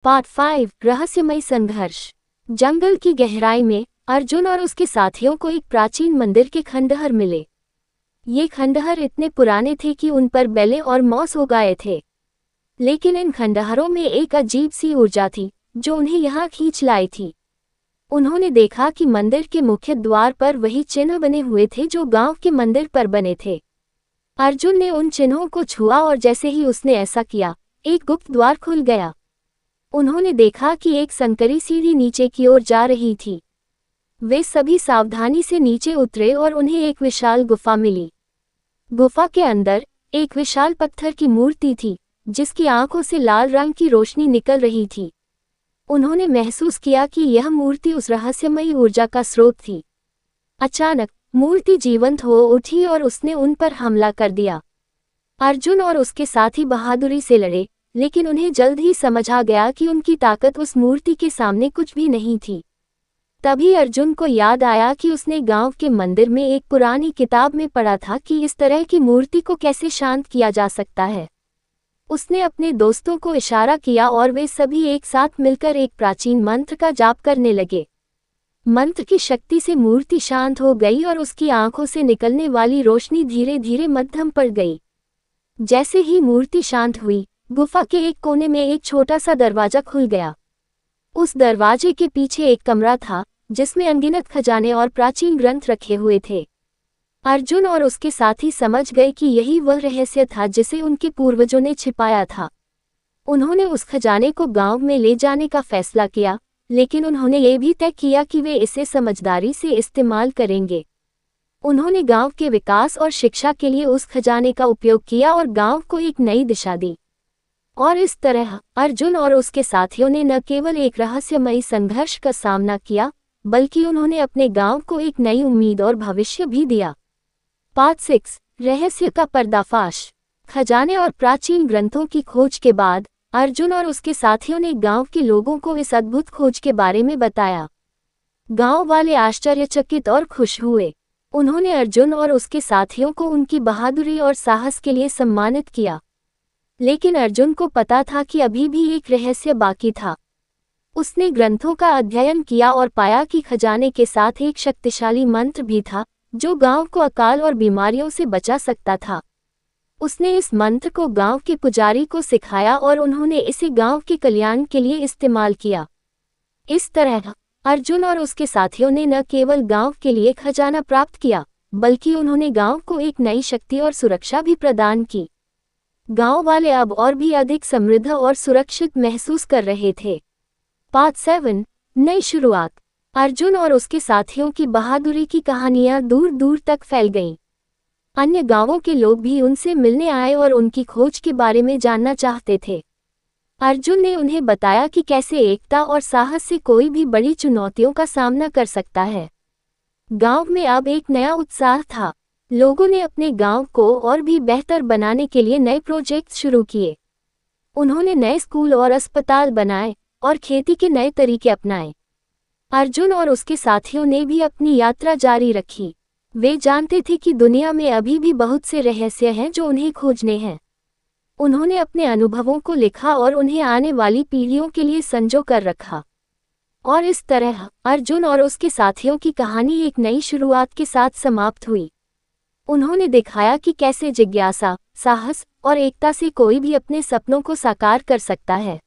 Part 5 रहस्यमय संघर्ष। जंगल की गहराई में अर्जुन और उसके साथियों को एक प्राचीन मंदिर के खंडहर मिले। ये खंडहर इतने पुराने थे कि उन पर बेले और मॉस उगाए थे, लेकिन इन खंडहरों में एक अजीब सी ऊर्जा थी जो उन्हें यहाँ खींच लाई थी। उन्होंने देखा कि मंदिर के मुख्य द्वार पर वही चिन्ह बने हुए थे जो गांव के मंदिर पर बने थे। अर्जुन ने उन चिन्हों को छुआ और जैसे ही उसने ऐसा किया, एक गुप्त द्वार खुल गया। उन्होंने देखा कि एक संकरी सीढ़ी नीचे की ओर जा रही थी। वे सभी सावधानी से नीचे उतरे और उन्हें एक विशाल गुफा मिली। गुफा के अंदर एक विशाल पत्थर की मूर्ति थी जिसकी आंखों से लाल रंग की रोशनी निकल रही थी। उन्होंने महसूस किया कि यह मूर्ति उस रहस्यमयी ऊर्जा का स्रोत थी। अचानक मूर्ति जीवंत हो उठी और उसने उन पर हमला कर दिया। अर्जुन और उसके साथी बहादुरी से लड़े, लेकिन उन्हें जल्द ही समझ आ गया कि उनकी ताकत उस मूर्ति के सामने कुछ भी नहीं थी। तभी अर्जुन को याद आया कि उसने गांव के मंदिर में एक पुरानी किताब में पढ़ा था कि इस तरह की मूर्ति को कैसे शांत किया जा सकता है। उसने अपने दोस्तों को इशारा किया और वे सभी एक साथ मिलकर एक प्राचीन मंत्र का जाप करने लगे। मंत्र की शक्ति से मूर्ति शांत हो गई और उसकी आंखों से निकलने वाली रोशनी धीरे धीरे मध्यम पड़ गई। जैसे ही मूर्ति शांत हुई, गुफा के एक कोने में एक छोटा सा दरवाजा खुल गया। उस दरवाजे के पीछे एक कमरा था जिसमें अनगिनत खजाने और प्राचीन ग्रंथ रखे हुए थे। अर्जुन और उसके साथी समझ गए कि यही वह रहस्य था जिसे उनके पूर्वजों ने छिपाया था। उन्होंने उस खजाने को गांव में ले जाने का फैसला किया, लेकिन उन्होंने ये भी तय किया कि वे इसे समझदारी से इस्तेमाल करेंगे। उन्होंने गांव के विकास और शिक्षा के लिए उस खजाने का उपयोग किया और गांव को एक नई दिशा दी। और इस तरह अर्जुन और उसके साथियों ने न केवल एक रहस्यमयी संघर्ष का सामना किया, बल्कि उन्होंने अपने गांव को एक नई उम्मीद और भविष्य भी दिया। पार्ट 6 रहस्य का पर्दाफाश। खजाने और प्राचीन ग्रंथों की खोज के बाद अर्जुन और उसके साथियों ने गांव के लोगों को इस अद्भुत खोज के बारे में बताया। गांव वाले आश्चर्यचकित और खुश हुए। उन्होंने अर्जुन और उसके साथियों को उनकी बहादुरी और साहस के लिए सम्मानित किया। लेकिन अर्जुन को पता था कि अभी भी एक रहस्य बाकी था। उसने ग्रंथों का अध्ययन किया और पाया कि खजाने के साथ एक शक्तिशाली मंत्र भी था जो गांव को अकाल और बीमारियों से बचा सकता था। उसने इस मंत्र को गांव के पुजारी को सिखाया और उन्होंने इसे गांव के कल्याण के लिए इस्तेमाल किया। इस तरह अर्जुन और उसके साथियों ने न केवल गांव के लिए खजाना प्राप्त किया, बल्कि उन्होंने गांव को एक नई शक्ति और सुरक्षा भी प्रदान की। गांव वाले अब और भी अधिक समृद्ध और सुरक्षित महसूस कर रहे थे। पार्ट 7 नई शुरुआत। अर्जुन और उसके साथियों की बहादुरी की कहानियां दूर दूर तक फैल गईं। अन्य गांवों के लोग भी उनसे मिलने आए और उनकी खोज के बारे में जानना चाहते थे। अर्जुन ने उन्हें बताया कि कैसे एकता और साहस से कोई भी बड़ी चुनौतियों का सामना कर सकता है। गांव में अब एक नया उत्साह था। लोगों ने अपने गांव को और भी बेहतर बनाने के लिए नए प्रोजेक्ट शुरू किए। उन्होंने नए स्कूल और अस्पताल बनाए और खेती के नए तरीके अपनाए। अर्जुन और उसके साथियों ने भी अपनी यात्रा जारी रखी। वे जानते थे कि दुनिया में अभी भी बहुत से रहस्य हैं जो उन्हें खोजने हैं। उन्होंने अपने अनुभवों को लिखा और उन्हें आने वाली पीढ़ियों के लिए संजो कर रखा। और इस तरह अर्जुन और उसके साथियों की कहानी एक नई शुरुआत के साथ समाप्त हुई। उन्होंने दिखाया कि कैसे जिज्ञासा, साहस और एकता से कोई भी अपने सपनों को साकार कर सकता है।